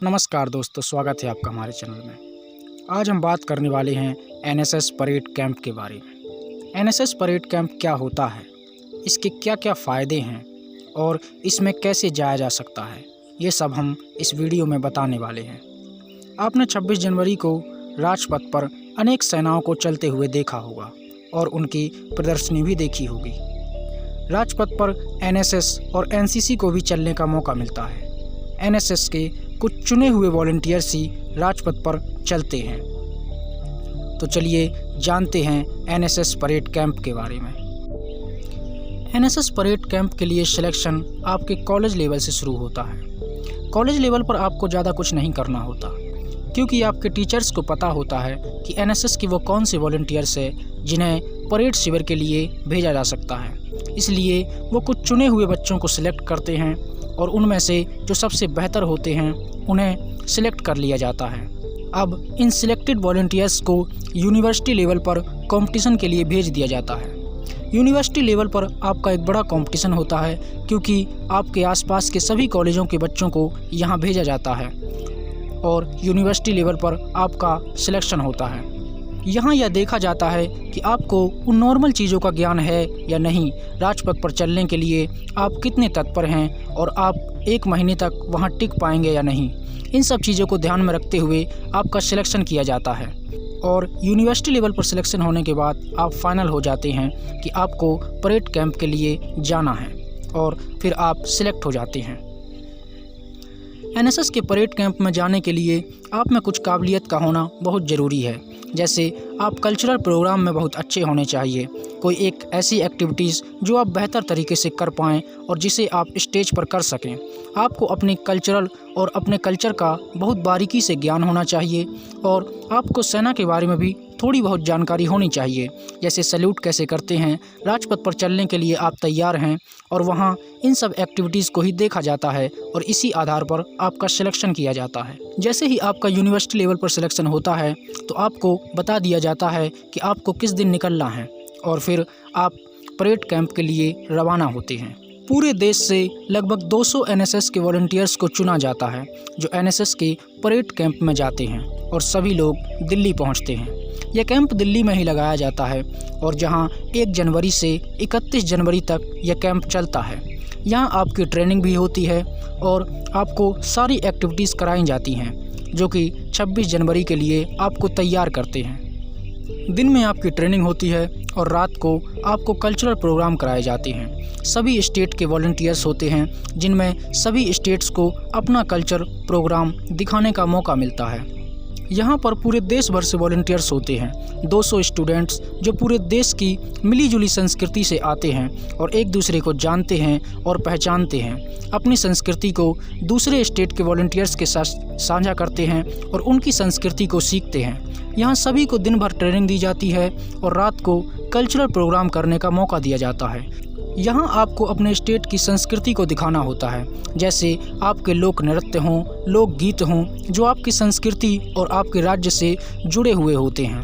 नमस्कार दोस्तों, स्वागत है आपका हमारे चैनल में। आज हम बात करने वाले हैं एनएसएस परेड कैंप के बारे में। एनएसएस परेड कैंप क्या होता है, इसके क्या क्या फ़ायदे हैं और इसमें कैसे जाया जा सकता है, ये सब हम इस वीडियो में बताने वाले हैं। आपने 26 जनवरी को राजपथ पर अनेक सेनाओं को चलते हुए देखा होगा और उनकी प्रदर्शनी भी देखी होगी। राजपथ पर एनएसएस और एनसीसी को भी चलने का मौका मिलता है। एनएसएस के कुछ चुने हुए वॉलंटियर्स ही राजपथ पर चलते हैं। तो चलिए जानते हैं एनएसएस परेड कैंप के बारे में। एनएसएस परेड कैंप के लिए सिलेक्शन आपके कॉलेज लेवल से शुरू होता है। कॉलेज लेवल पर आपको ज़्यादा कुछ नहीं करना होता, क्योंकि आपके टीचर्स को पता होता है कि एनएसएस के वो कौन से वॉलंटियर्स हैं जिन्हें परेड शिविर के लिए भेजा जा सकता है। इसलिए वो कुछ चुने हुए बच्चों को सिलेक्ट करते हैं और उनमें से जो सबसे बेहतर होते हैं उन्हें सिलेक्ट कर लिया जाता है। अब इन सिलेक्टेड वॉलंटियर्स को यूनिवर्सिटी लेवल पर कंपटीशन के लिए भेज दिया जाता है। यूनिवर्सिटी लेवल पर आपका एक बड़ा कंपटीशन होता है, क्योंकि आपके आसपास के सभी कॉलेजों के बच्चों को यहाँ भेजा जाता है और यूनिवर्सिटी लेवल पर आपका सिलेक्शन होता है। यहाँ यह देखा जाता है कि आपको उन नॉर्मल चीज़ों का ज्ञान है या नहीं, राजपथ पर चलने के लिए आप कितने तत्पर हैं और आप 1 महीने तक वहाँ टिक पाएंगे या नहीं। इन सब चीज़ों को ध्यान में रखते हुए आपका सिलेक्शन किया जाता है और यूनिवर्सिटी लेवल पर सिलेक्शन होने के बाद आप फाइनल हो जाते हैं कि आपको परेड कैंप के लिए जाना है और फिर आप सिलेक्ट हो जाते हैं। एनएसएस के परेड कैंप में जाने के लिए आप में कुछ काबिलियत का होना बहुत ज़रूरी है। जैसे आप कल्चरल प्रोग्राम में बहुत अच्छे होने चाहिए, कोई एक ऐसी एक्टिविटीज़ जो आप बेहतर तरीके से कर पाएँ और जिसे आप स्टेज पर कर सकें। आपको अपने कल्चरल और अपने कल्चर का बहुत बारीकी से ज्ञान होना चाहिए और आपको सेना के बारे में भी थोड़ी बहुत जानकारी होनी चाहिए, जैसे सैल्यूट कैसे करते हैं, राजपथ पर चलने के लिए आप तैयार हैं और वहाँ इन सब एक्टिविटीज़ को ही देखा जाता है और इसी आधार पर आपका सिलेक्शन किया जाता है। जैसे ही आपका यूनिवर्सिटी लेवल पर सिलेक्शन होता है तो आपको बता दिया जाता है कि आपको किस दिन निकलना है और फिर आप परेड कैंप के लिए रवाना होते हैं। पूरे देश से लगभग 200 एनएसएस के वॉलंटियर्स को चुना जाता है जो एनएसएस के परेड कैंप में जाते हैं और सभी लोग दिल्ली पहुंचते हैं। यह कैंप दिल्ली में ही लगाया जाता है और जहां 1 जनवरी से 31 जनवरी तक यह कैंप चलता है। यहां आपकी ट्रेनिंग भी होती है और आपको सारी एक्टिविटीज़ कराई जाती हैं जो कि 26 जनवरी के लिए आपको तैयार करते हैं। दिन में आपकी ट्रेनिंग होती है और रात को आपको कल्चरल प्रोग्राम कराए जाते हैं। सभी स्टेट के वॉलंटियर्स होते हैं जिनमें सभी स्टेट्स को अपना कल्चर प्रोग्राम दिखाने का मौका मिलता है। यहाँ पर पूरे देश भर से वॉलंटियर्स होते हैं। 200 स्टूडेंट्स जो पूरे देश की मिलीजुली संस्कृति से आते हैं और एक दूसरे को जानते हैं और पहचानते हैं, अपनी संस्कृति को दूसरे स्टेट के वॉलंटियर्स के साथ साझा करते हैं और उनकी संस्कृति को सीखते हैं। यहाँ सभी को दिन भर ट्रेनिंग दी जाती है और रात को कल्चरल प्रोग्राम करने का मौका दिया जाता है। यहाँ आपको अपने स्टेट की संस्कृति को दिखाना होता है, जैसे आपके लोक नृत्य हों, लोक गीत हों जो आपकी संस्कृति और आपके राज्य से जुड़े हुए होते हैं।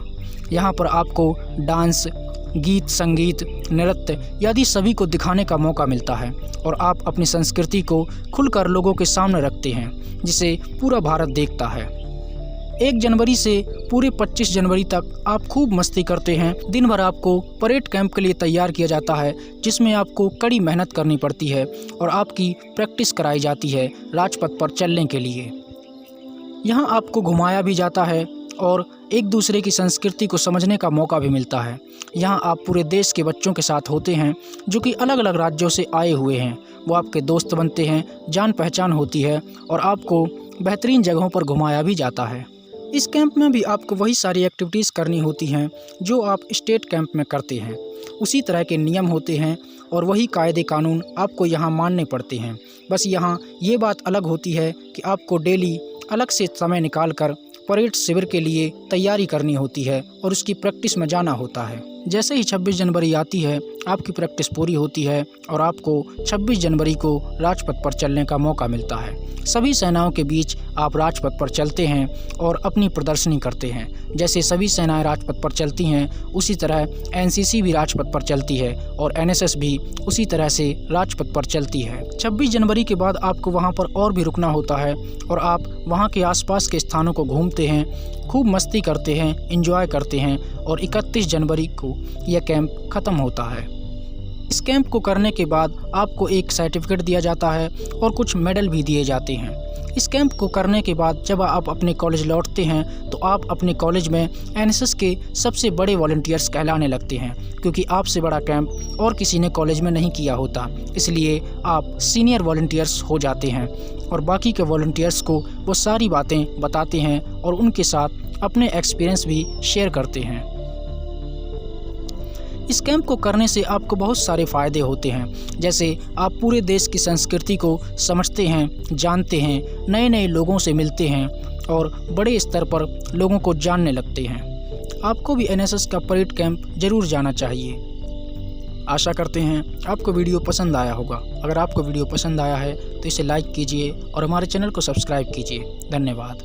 यहाँ पर आपको डांस, गीत, संगीत, नृत्य आदि सभी को दिखाने का मौका मिलता है और आप अपनी संस्कृति को खुलकर लोगों के सामने रखते हैं, जिसे पूरा भारत देखता है। 1 जनवरी से पूरे 25 जनवरी तक आप खूब मस्ती करते हैं। दिन भर आपको परेड कैंप के लिए तैयार किया जाता है, जिसमें आपको कड़ी मेहनत करनी पड़ती है और आपकी प्रैक्टिस कराई जाती है राजपथ पर चलने के लिए। यहाँ आपको घुमाया भी जाता है और एक दूसरे की संस्कृति को समझने का मौका भी मिलता है। यहाँ आप पूरे देश के बच्चों के साथ होते हैं जो कि अलग अलग राज्यों से आए हुए हैं। वो आपके दोस्त बनते हैं, जान पहचान होती है और आपको बेहतरीन जगहों पर घुमाया भी जाता है। इस कैंप में भी आपको वही सारी एक्टिविटीज़ करनी होती हैं जो आप स्टेट कैंप में करते हैं। उसी तरह के नियम होते हैं और वही कायदे कानून आपको यहाँ मानने पड़ते हैं। बस यहाँ ये बात अलग होती है कि आपको डेली अलग से समय निकाल कर परेड शिविर के लिए तैयारी करनी होती है और उसकी प्रैक्टिस में जाना होता है। जैसे ही 26 जनवरी आती है आपकी प्रैक्टिस पूरी होती है और आपको 26 जनवरी को राजपथ पर चलने का मौका मिलता है। सभी सेनाओं के बीच आप राजपथ पर चलते हैं और अपनी प्रदर्शनी करते हैं। जैसे सभी सेनाएं राजपथ पर चलती हैं उसी तरह एनसीसी भी राजपथ पर चलती है और एनएसएस भी उसी तरह से राजपथ पर चलती है। 26 जनवरी के बाद आपको वहां पर और भी रुकना होता है और आप वहां के आसपास के स्थानों को घूमते हैं, खूब मस्ती करते हैं, एंजॉय करते हैं और 31 जनवरी को यह कैंप ख़त्म होता है। इस कैंप को करने के बाद आपको एक सर्टिफिकेट दिया जाता है और कुछ मेडल भी दिए जाते हैं। इस कैंप को करने के बाद जब आप अपने कॉलेज लौटते हैं तो आप अपने कॉलेज में एनएसएस के सबसे बड़े वॉलंटियर्स कहलाने लगते हैं, क्योंकि आपसे बड़ा कैंप और किसी ने कॉलेज में नहीं किया होता। इसलिए आप सीनियर वॉलंटियर्स हो जाते हैं और बाकी के वॉलंटियर्स को वो सारी बातें बताते हैं और उनके साथ अपने एक्सपीरियंस भी शेयर करते हैं। इस कैंप को करने से आपको बहुत सारे फ़ायदे होते हैं। जैसे आप पूरे देश की संस्कृति को समझते हैं, जानते हैं, नए नए लोगों से मिलते हैं और बड़े स्तर पर लोगों को जानने लगते हैं। आपको भी एनएसएस का परेड कैंप ज़रूर जाना चाहिए। आशा करते हैं आपको वीडियो पसंद आया होगा। अगर आपको वीडियो पसंद आया है तो इसे लाइक कीजिए और हमारे चैनल को सब्सक्राइब कीजिए। धन्यवाद।